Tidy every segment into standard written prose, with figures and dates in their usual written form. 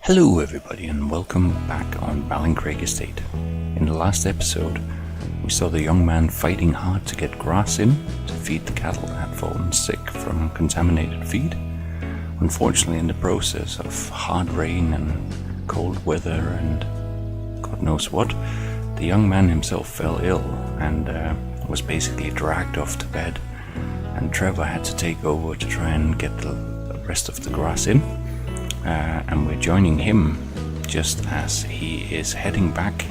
Hello everybody and welcome back on BallinCraig estate. In the last episode we saw the young man fighting hard to get grass in to feed the cattle that had fallen sick from contaminated feed. Unfortunately, in the process of hard rain and cold weather and God knows what, the young man himself fell ill and was basically dragged off to bed, and Trevor had to take over to try and get the rest of the grass in. And we're joining him just as he is heading back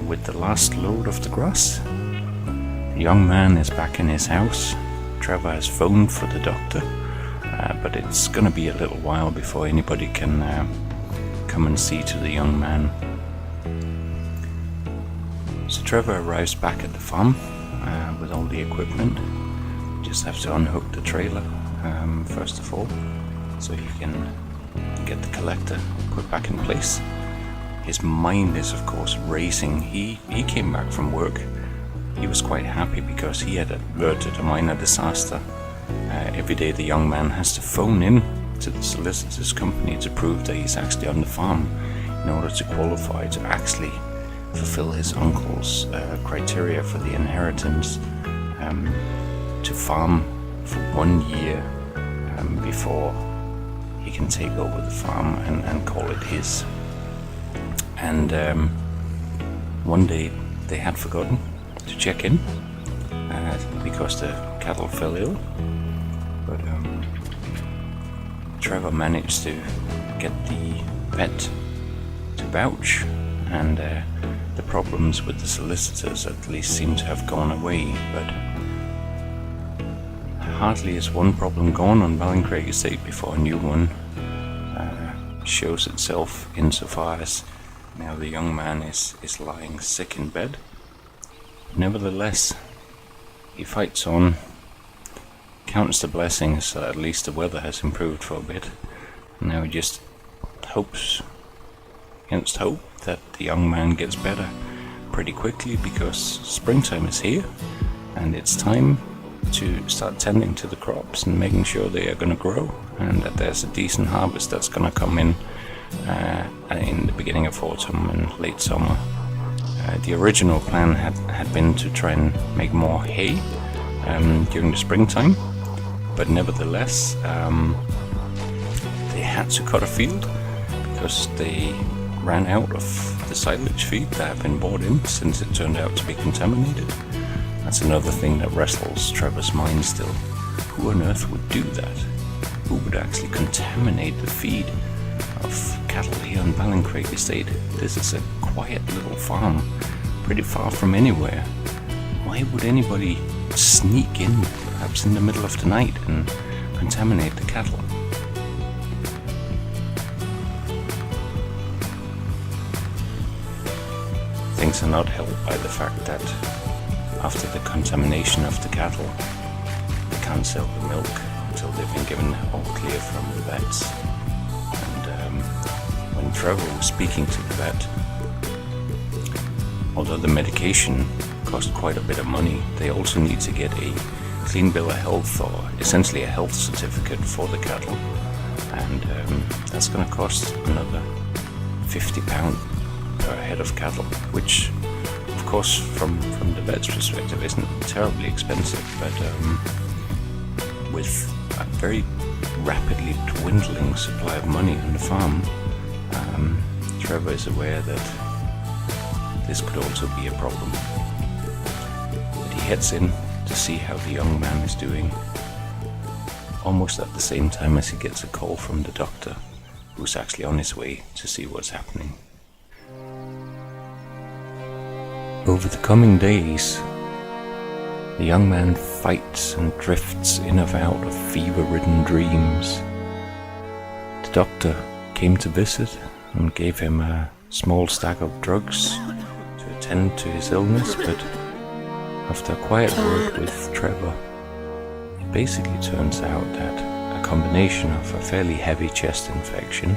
with the last load of the grass. The young man is back in his house. Trevor has phoned for the doctor, but it's gonna be a little while before anybody can come and see to the young man. So Trevor arrives back at the farm with all the equipment. Just have to unhook the trailer first of all, so he can get the collector put back in place. His mind is of course racing. He came back from work. He was quite happy because he had averted a minor disaster. Every day the young man has to phone in to the solicitor's company to prove that he's actually on the farm in order to qualify to actually fulfill his uncle's criteria for the inheritance, to farm for 1 year before he can take over the farm and call it his. And one day they had forgotten to check in because the cattle fell ill, but Trevor managed to get the vet to vouch, and the problems with the solicitors at least seem to have gone away. But hardly is one problem gone on BallinCraig estate before a new one shows itself, insofar as now the young man is lying sick in bed. Nevertheless, he fights on, counts the blessings that at least the weather has improved for a bit. Now he just hopes against hope that the young man gets better pretty quickly, because springtime is here and it's time to start tending to the crops and making sure they are going to grow, and that there's a decent harvest that's going to come in the beginning of autumn and late summer. The original plan had been to try and make more hay during the springtime, but nevertheless they had to cut a field because they ran out of the silage feed that had been bought in, since it turned out to be contaminated. That's another thing that wrestles Trevor's mind still. Who on earth would do that? Who would actually contaminate the feed of cattle here on BallinCraig estate? This is a quiet little farm, pretty far from anywhere. Why would anybody sneak in, perhaps in the middle of the night, and contaminate the cattle? Things are not helped by the fact that after the contamination of the cattle, they can't sell the milk until they've been given all clear from the vets. And when Trevor was speaking to the vet, although the medication cost quite a bit of money, they also need to get a clean bill of health, or essentially a health certificate for the cattle, and that's going to cost another £50 per head of cattle, which of course from the vet's perspective isn't terribly expensive, but with a very rapidly dwindling supply of money on the farm, Trevor is aware that this could also be a problem. But he heads in to see how the young man is doing, almost at the same time as he gets a call from the doctor, who's actually on his way to see what's happening. Over the coming days, the young man fights and drifts in and out of fever-ridden dreams. The doctor came to visit and gave him a small stack of drugs to attend to his illness, but after a quiet word with Trevor, it basically turns out that a combination of a fairly heavy chest infection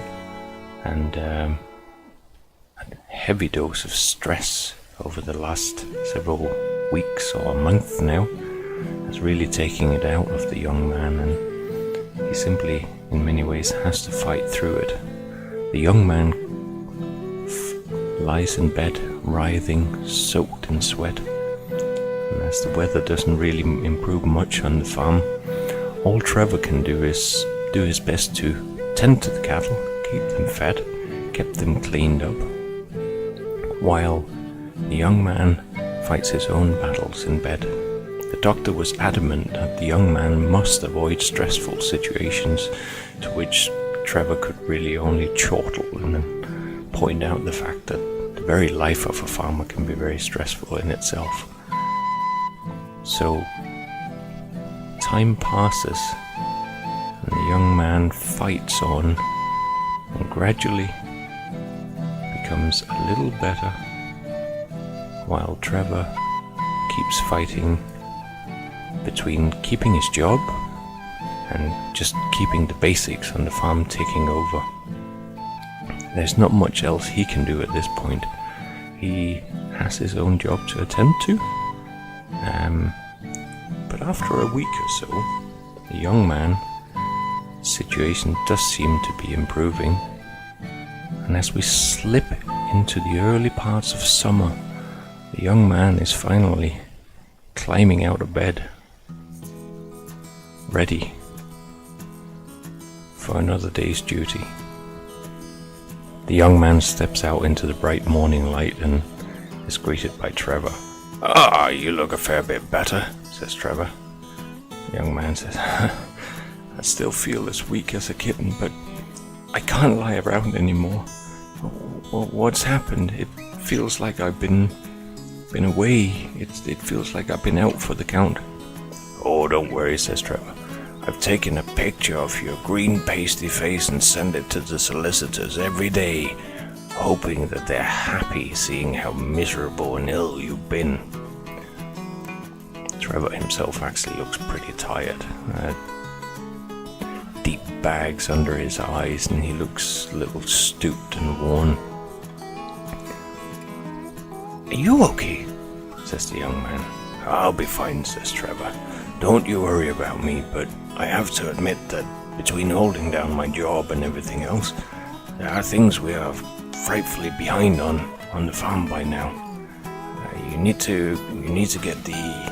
and a heavy dose of stress over the last several weeks or a month now is really taking it out of the young man, and he simply in many ways has to fight through it. The young man lies in bed, writhing, soaked in sweat. And as the weather doesn't really improve much on the farm, all Trevor can do is do his best to tend to the cattle, keep them fed, keep them cleaned up, while the young man fights his own battles in bed. The doctor was adamant that the young man must avoid stressful situations, to which Trevor could really only chortle and point out the fact that the very life of a farmer can be very stressful in itself. So time passes, and the young man fights on and gradually becomes a little better, while Trevor keeps fighting between keeping his job and just keeping the basics on the farm ticking over. There's not much else he can do at this point. He has his own job to attend to. But after a week or so, the young man's situation does seem to be improving. And as we slip into the early parts of summer, the young man is finally climbing out of bed, ready for another day's duty. The young man steps out into the bright morning light and is greeted by Trevor. "Ah, you look a fair bit better," says Trevor. The young man says, "I still feel as weak as a kitten, but I can't lie around anymore. What's happened? It feels like I've been away. It feels like I've been out for the count." "Oh, don't worry," says Trevor. "I've taken a picture of your green pasty face and sent it to the solicitors every day, hoping that they're happy seeing how miserable and ill you've been." Trevor himself actually looks pretty tired. Deep bags under his eyes, and he looks a little stooped and worn. "Are you okay?" says the young man. "I'll be fine," says Trevor. "Don't you worry about me, but I have to admit that between holding down my job and everything else, there are things we are frightfully behind on the farm by now. You need to get the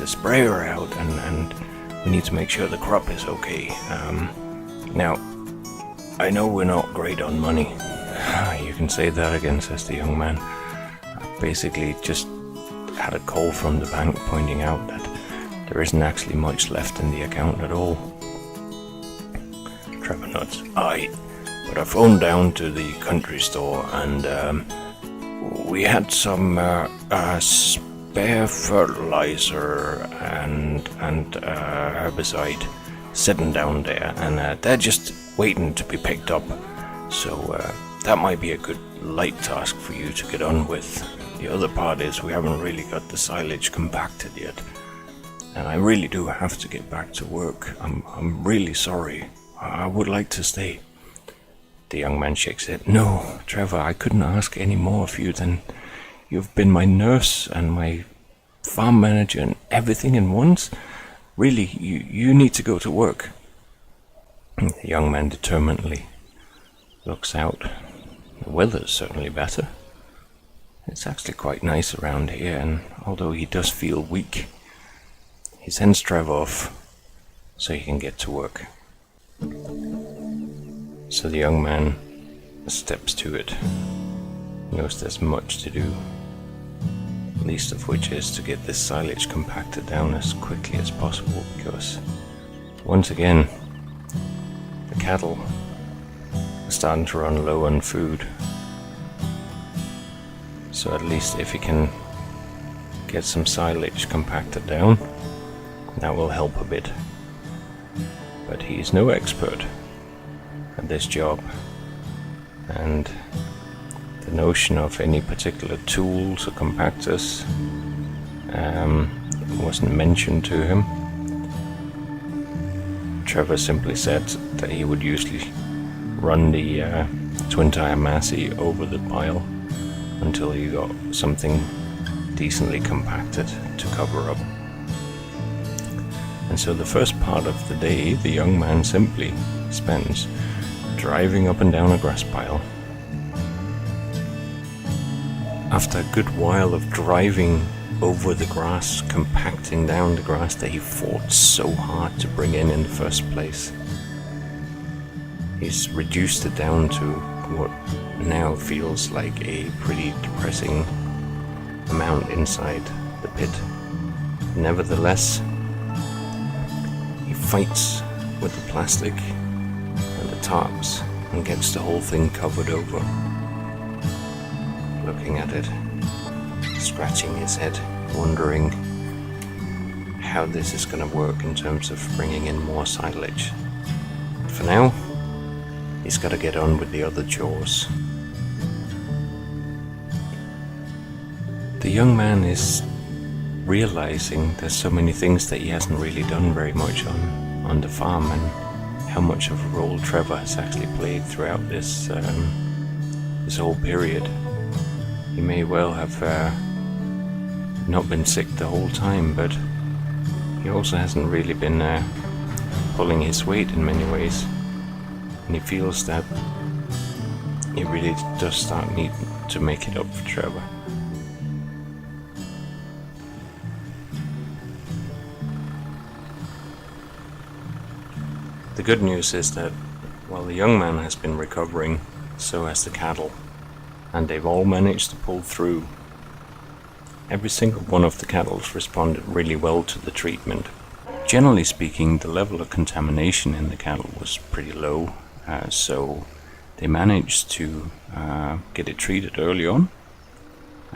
sprayer out, and we need to make sure the crop is okay. Now, I know we're not great on money." "You can say that again," says the young man. "I basically just had a call from the bank pointing out that there isn't actually much left in the account at all." Trevor nods. "Aye, but I phoned down to the country store and we had some spare fertilizer and herbicide sitting down there, and they're just waiting to be picked up. So that might be a good light task for you to get on with. The other part is we haven't really got the silage compacted yet, and I really do have to get back to work. I'm really sorry. I would like to stay." The young man shakes it. "No, Trevor, I couldn't ask any more of you than you've been my nurse and my farm manager and everything in once. Really, you need to go to work." The young man determinedly looks out. The weather's certainly better. It's actually quite nice around here, and although he does feel weak, he sends Trevor off so he can get to work. So the young man steps to it. He knows there's much to do, least of which is to get this silage compacted down as quickly as possible, because once again the cattle are starting to run low on food. So at least if he can get some silage compacted down, that will help a bit. But he's no expert at this job, and the notion of any particular tools or compactors wasn't mentioned to him. Trevor simply said that he would usually run the twin tire Massey over the pile until he got something decently compacted to cover up. And so the first part of the day the young man simply spends driving up and down a grass pile. After a good while of driving over the grass, compacting down the grass that he fought so hard to bring in the first place, he's reduced it down to what now feels like a pretty depressing amount inside the pit. Nevertheless, he fights with the plastic and the tarps and gets the whole thing covered over. Looking at it, scratching his head, wondering how this is going to work in terms of bringing in more silage. For now, he's got to get on with the other chores. The young man is realizing there's so many things that he hasn't really done very much on the farm, and how much of a role Trevor has actually played throughout this whole period. He may well have not been sick the whole time, but he also hasn't really been pulling his weight in many ways, and he feels that he really does start needing to make it up for Trevor. The good news is that while the young man has been recovering, so has the cattle, and they've all managed to pull through. Every single one of the cattle responded really well to the treatment. Generally speaking, the level of contamination in the cattle was pretty low, so they managed to get it treated early on,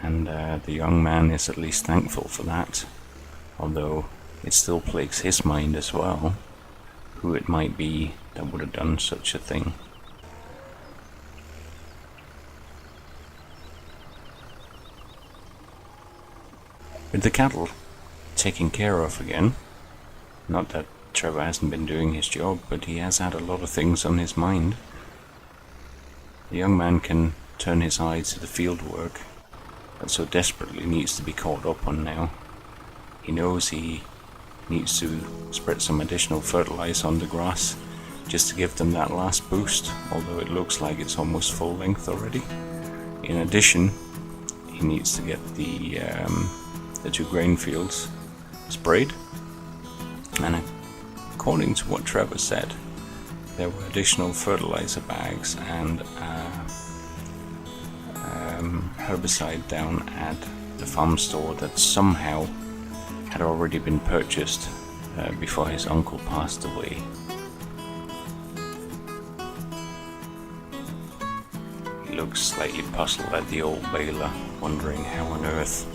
and the young man is at least thankful for that, although it still plagues his mind as well, who it might be that would have done such a thing. With the cattle taken care of again, not that Trevor hasn't been doing his job, but he has had a lot of things on his mind. The young man can turn his eyes to the field work that so desperately needs to be caught up on now. He knows he needs to spread some additional fertilizer on the grass just to give them that last boost, although it looks like it's almost full length already. In addition, he needs to get the 2 grain fields sprayed, and according to what Trevor said, there were additional fertilizer bags and herbicide down at the farm store that somehow had already been purchased before his uncle passed away. He looks slightly puzzled at the old baler, wondering how on earth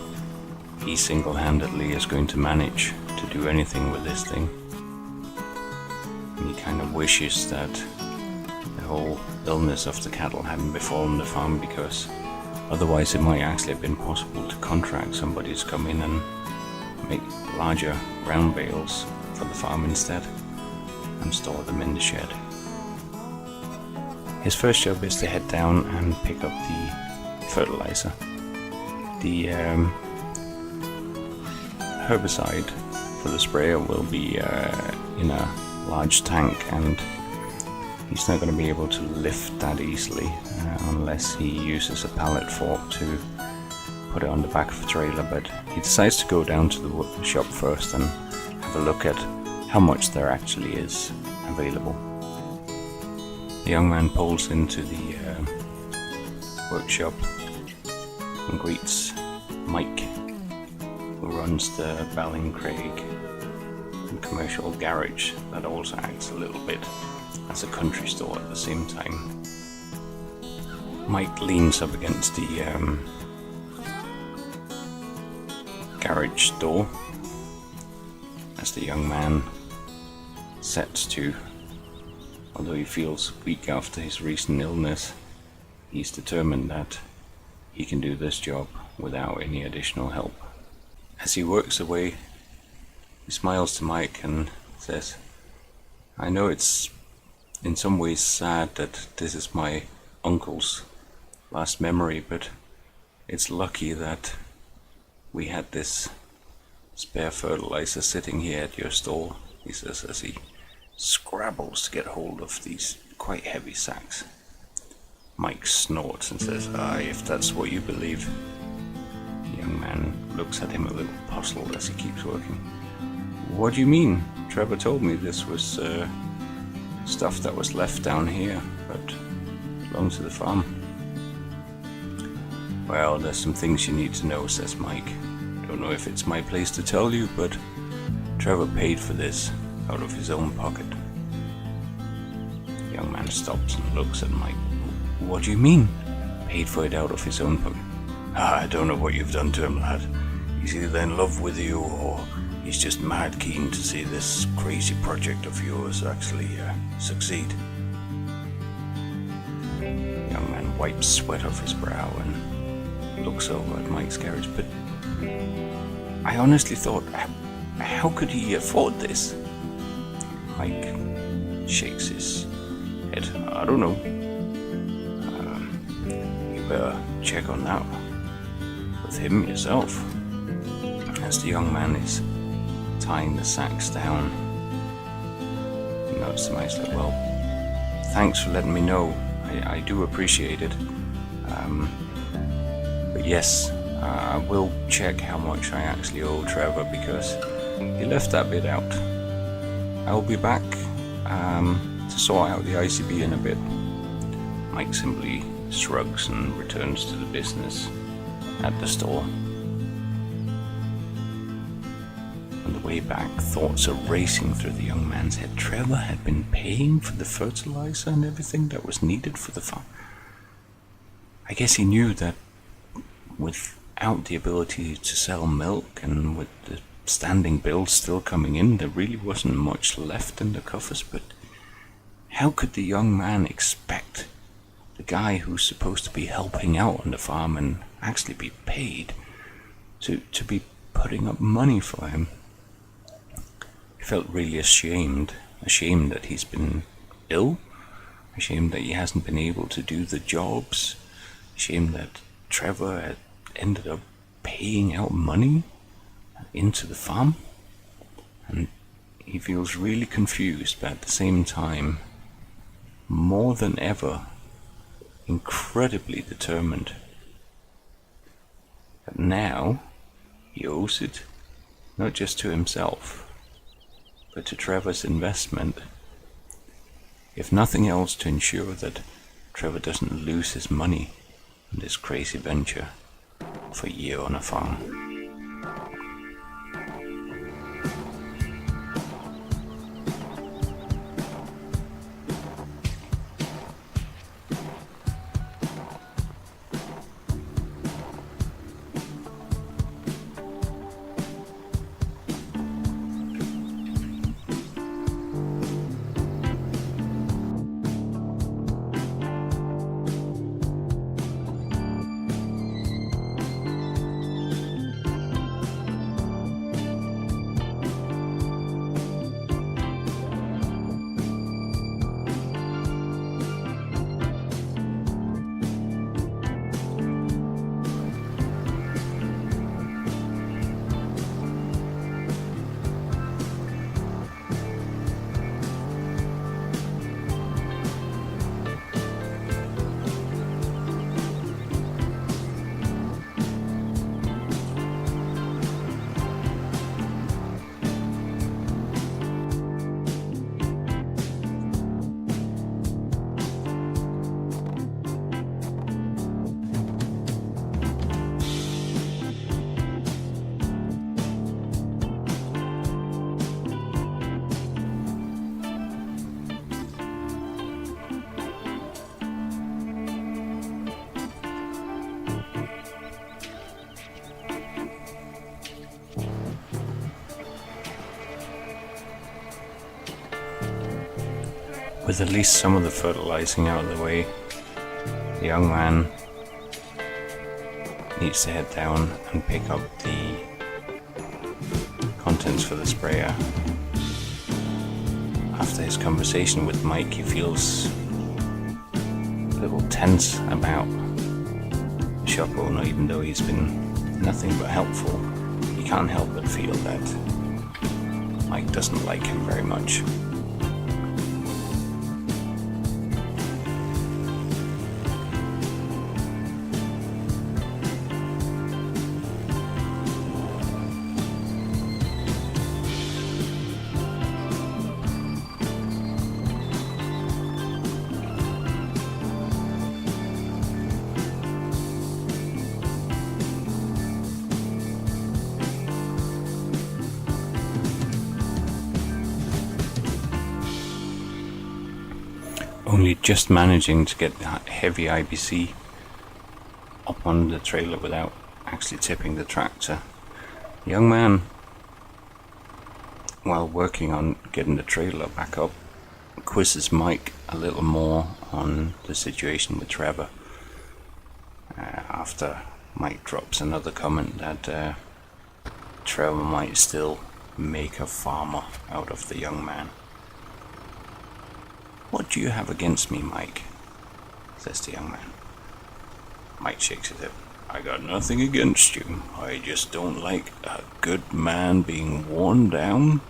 he single-handedly is going to manage to do anything with this thing. And he kind of wishes that the whole illness of the cattle hadn't befallen the farm, because otherwise it might actually have been possible to contract somebody to come in and make larger round bales for the farm instead and store them in the shed. His first job is to head down and pick up the fertilizer. The herbicide for the sprayer will be in a large tank, and he's not going to be able to lift that easily unless he uses a pallet fork to put it on the back of a trailer. But he decides to go down to the shop first and have a look at how much there actually is available. The young man pulls into the workshop and greets Mike, who runs the BallinCraig commercial garage that also acts a little bit as a country store at the same time. Mike leans up against the garage door as the young man sets to. Although he feels weak after his recent illness, he's determined that he can do this job without any additional help. As he works away, he smiles to Mike and says, "I know it's in some ways sad that this is my uncle's last memory, but it's lucky that we had this spare fertilizer sitting here at your store," he says as he scrabbles to get hold of these quite heavy sacks. Mike snorts and says, if that's what you believe. The young man looks at him a little puzzled as he keeps working. What do you mean? Trevor told me this was stuff that was left down here, but belonged to the farm. Well, there's some things you need to know, says Mike. Don't know if it's my place to tell you, but Trevor paid for this out of his own pocket. The young man stops and looks at Mike. What do you mean? Paid for it out of his own pocket? I don't know what you've done to him, lad. He's either in love with you or he's just mad keen to see this crazy project of yours actually succeed. The young man wipes sweat off his brow and looks over at Mike's garage. But I honestly thought, how could he afford this? Mike shakes his head. I don't know. You better check on that with him yourself. As the young man is tying the sacks down, he nods to Mike. Well, thanks for letting me know. I do appreciate it. But yes, I will check how much I actually owe Trevor because he left that bit out. I'll be back to sort out the ICB in a bit. Mike simply shrugs and returns to the business at the store. On the way back, thoughts are racing through the young man's head. Trevor had been paying for the fertilizer and everything that was needed for the farm. I guess he knew that without the ability to sell milk and with the standing bills still coming in, there really wasn't much left in the coffers. But how could the young man expect the guy who's supposed to be helping out on the farm and actually be paid to be putting up money for him? He felt really ashamed that he's been ill, ashamed that he hasn't been able to do the jobs, ashamed that Trevor had ended up paying out money into the farm, and he feels really confused, but at the same time, more than ever, incredibly determined that now he owes it not just to himself, but to Trevor's investment, if nothing else to ensure that Trevor doesn't lose his money in this crazy venture for a year on a farm. With at least some of the fertilizing out of the way, the young man needs to head down and pick up the contents for the sprayer. After his conversation with Mike, he feels a little tense about the shop owner, even though he's been nothing but helpful. He can't help but feel that Mike doesn't like him very much. only just managing to get that heavy IBC up on the trailer without actually tipping the tractor. The young man, while working on getting the trailer back up, quizzes Mike a little more on the situation with Trevor. After Mike drops another comment that Trevor might still make a farmer out of the young man. "What do you have against me, Mike?" says the young man. Mike shakes his head. "I got nothing against you. I just don't like a good man being worn down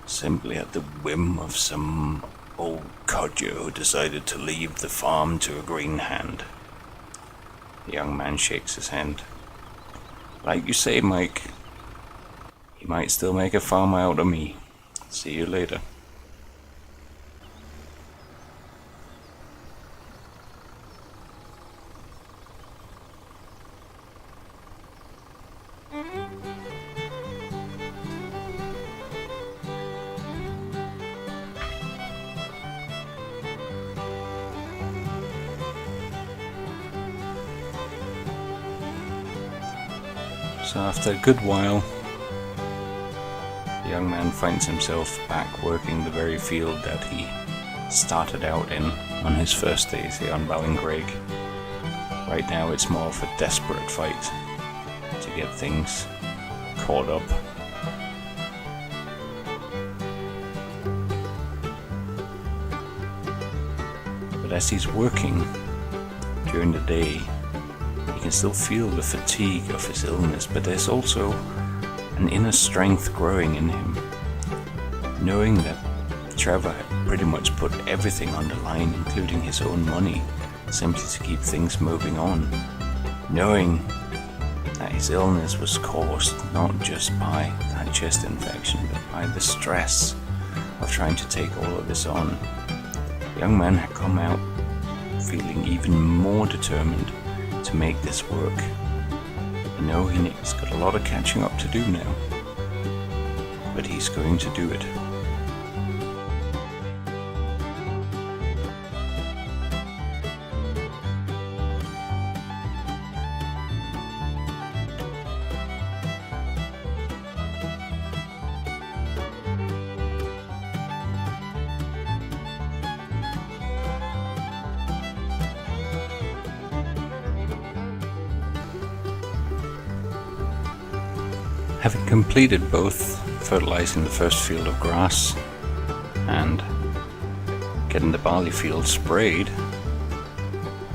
simply at the whim of some old codger who decided to leave the farm to a green hand." The young man shakes his hand. "Like you say, Mike, he might still make a farmer out of me. See you later." So after a good while, the young man finds himself back working the very field that he started out in on his first days here on BallinCraig. Right now it's more of a desperate fight to get things caught up. But as he's working during the day, he can still feel the fatigue of his illness, but there's also an inner strength growing in him, knowing that Trevor had pretty much put everything on the line, including his own money, simply to keep things moving on, knowing that his illness was caused not just by that chest infection, but by the stress of trying to take all of this on. The young man had come out feeling even more determined to make this work. You know, he's got a lot of catching up to do now, but he's going to do it. Having completed both fertilizing the first field of grass and getting the barley field sprayed,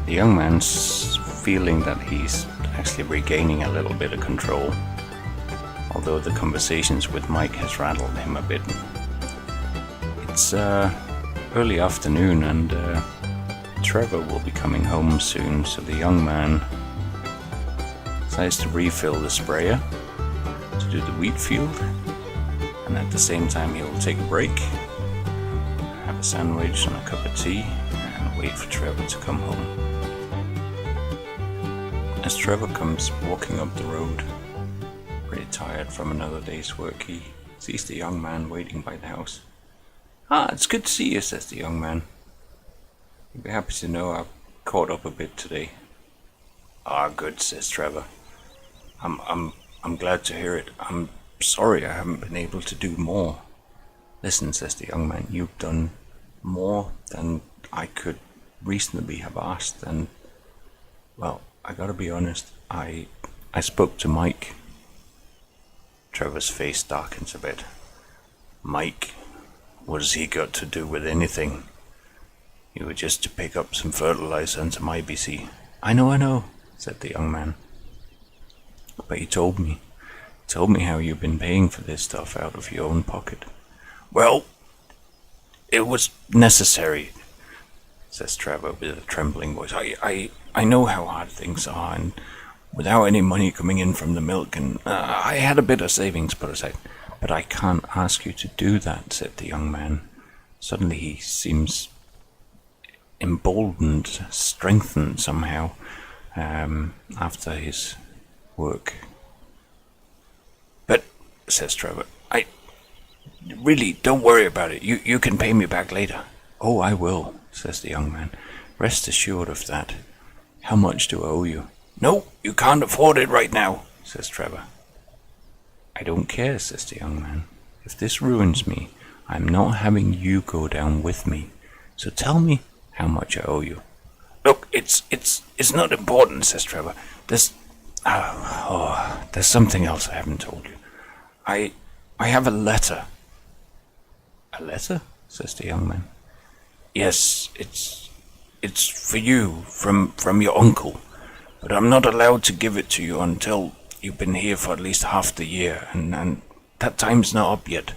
the young man's feeling that he's actually regaining a little bit of control, although the conversations with Mike has rattled him a bit. It's early afternoon and Trevor will be coming home soon, so the young man decides to refill the sprayer to do the wheat field, and at the same time he'll take a break, have a sandwich and a cup of tea, and wait for Trevor to come home. As Trevor comes walking up the road, pretty tired from another day's work, he sees the young man waiting by the house. "Ah, it's good to see you," says the young man. "You'll be happy to know I've caught up a bit today." "Ah, good," says Trevor. I'm glad to hear it. I'm sorry I haven't been able to do more." "Listen," says the young man, "you've done more than I could reasonably have asked, and, well, I gotta be honest, I spoke to Mike." Trevor's face darkens a bit. "Mike? What has he got to do with anything? You were just to pick up some fertilizer and some IBC." I know," said the young man. "But he told me how you've been paying for this stuff out of your own pocket." "Well, it was necessary," says Trevor with a trembling voice. I know how hard things are, and without any money coming in from the milk, and I had a bit of savings put aside." "But I can't ask you to do that," said the young man. Suddenly he seems emboldened, strengthened somehow, after his work. "But," says Trevor, "I really don't worry about it. You can pay me back later." "Oh, I will," says the young man. "Rest assured of that. How much do I owe you?" "No, you can't afford it right now," says Trevor. "I don't care," says the young man. "If this ruins me, I'm not having you go down with me. So tell me how much I owe you." "Look, it's not important," says Trevor. There's something else I haven't told you. I have a letter." "A letter?" says the young man. "Yes, it's for you, from your uncle. But I'm not allowed to give it to you until you've been here for at least half the year, and that time's not up yet."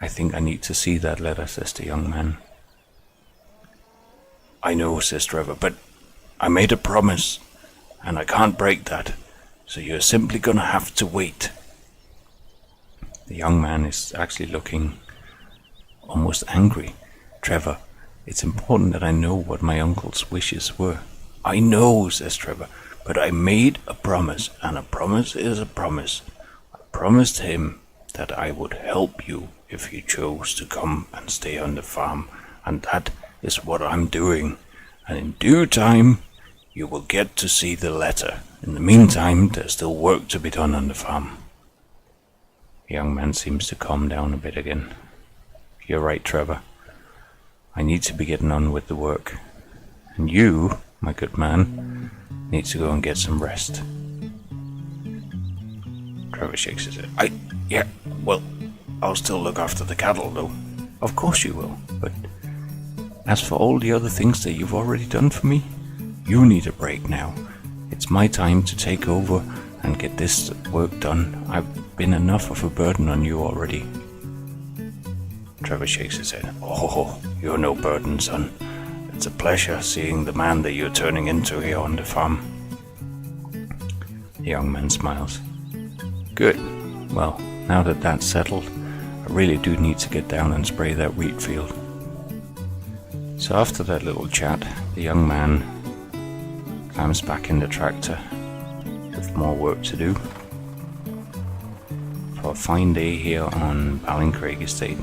"I think I need to see that letter," says the young man. "I know," says Trevor, "but I made a promise, and I can't break that, so you're simply gonna have to wait." The young man is actually looking almost angry. "Trevor, it's important that I know what my uncle's wishes were." "I know," says Trevor, "but I made a promise, and a promise is a promise. I promised him that I would help you if you chose to come and stay on the farm, and that is what I'm doing. And in due time, you will get to see the letter. In the meantime, there's still work to be done on the farm." The young man seems to calm down a bit again. "You're right, Trevor. I need to be getting on with the work. And you, my good man, need to go and get some rest." Trevor shakes his head. Yeah, well, I'll still look after the cattle, though." "Of course you will, but as for all the other things that you've already done for me, you need a break now. It's my time to take over and get this work done. I've been enough of a burden on you already." Trevor shakes his head. "Oh, you're no burden, son. It's a pleasure seeing the man that you're turning into here on the farm." The young man smiles. "Good. Well, now that that's settled, I really do need to get down and spray that wheat field." So after that little chat, the young man climbs back in the tractor with more work to do for a fine day here on BallinCraig Estate.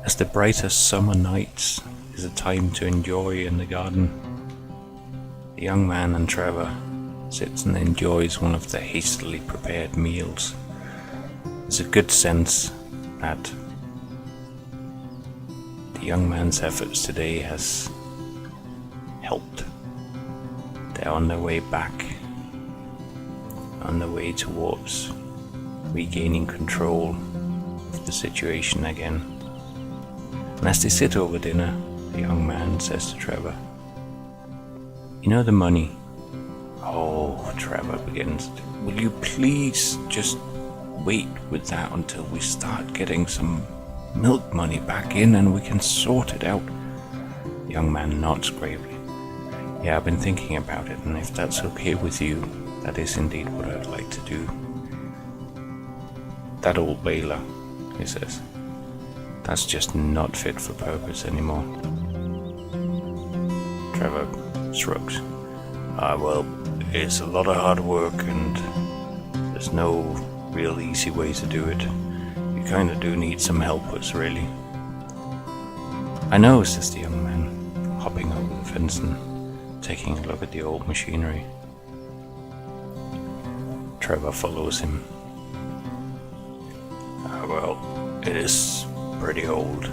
As the brightest summer nights is a time to enjoy in the garden, the young man and Trevor sits and enjoys one of the hastily prepared meals. There's a good sense that the young man's efforts today has helped. They're on their way back, on their way towards regaining control of the situation again. And as they sit over dinner, the young man says to Trevor, "You know the money?" "Oh," Trevor begins, "will you please just wait with that until we start getting some milk money back in and we can sort it out?" The young man nods gravely. "Yeah, I've been thinking about it, and if that's okay with you, that is indeed what I'd like to do. That old baler," he says, "that's just not fit for purpose anymore." Trevor shrugs. Well, it's a lot of hard work and there's no real easy way to do it. You kinda do need some helpers, really. I know, says the young man, hopping over the fence and taking a look at the old machinery. Trevor follows him. Well, it is pretty old.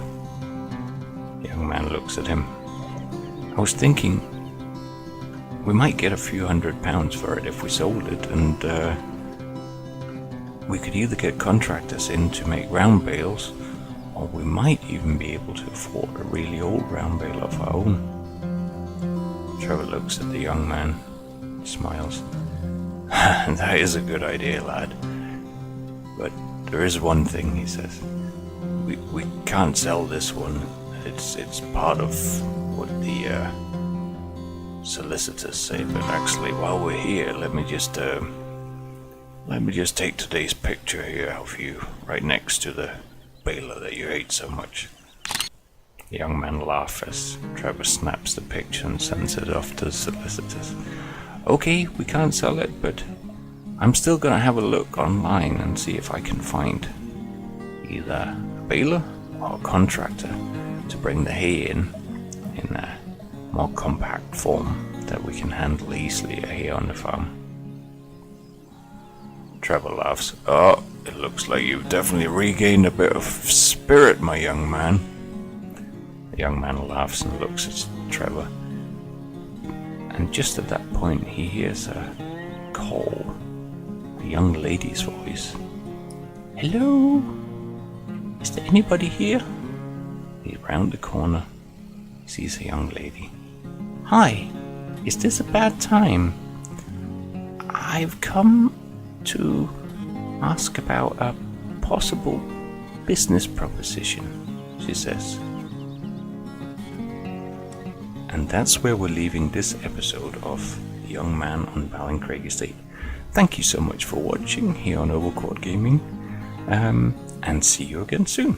The young man looks at him. I was thinking we might get a few £100 for it if we sold it, and we could either get contractors in to make round bales, or we might even be able to afford a really old round bale of our own. Trevor looks at the young man, smiles. That is a good idea, lad. But there is one thing, he says. We can't sell this one. It's part of what the solicitors say. But actually, while we're here, let me just take today's picture here of you right next to the baler that you hate so much. The young man laughs as Trevor snaps the picture and sends it off to the solicitors. Okay, we can't sell it, but I'm still gonna have a look online and see if I can find either a baler or a contractor to bring the hay in a more compact form that we can handle easily here on the farm. Trevor laughs. Oh, it looks like you've definitely regained a bit of spirit, my young man. The young man laughs and looks at Trevor. And just at that point, he hears a call, a young lady's voice. Hello? Is there anybody here? He's round the corner. He sees a young lady. Hi, is this a bad time? I've come to ask about a possible business proposition, she says. And that's where we're leaving this episode of The Young Man on BallinCraig Estate. Thank you so much for watching here on Overcourt Gaming, and see you again soon.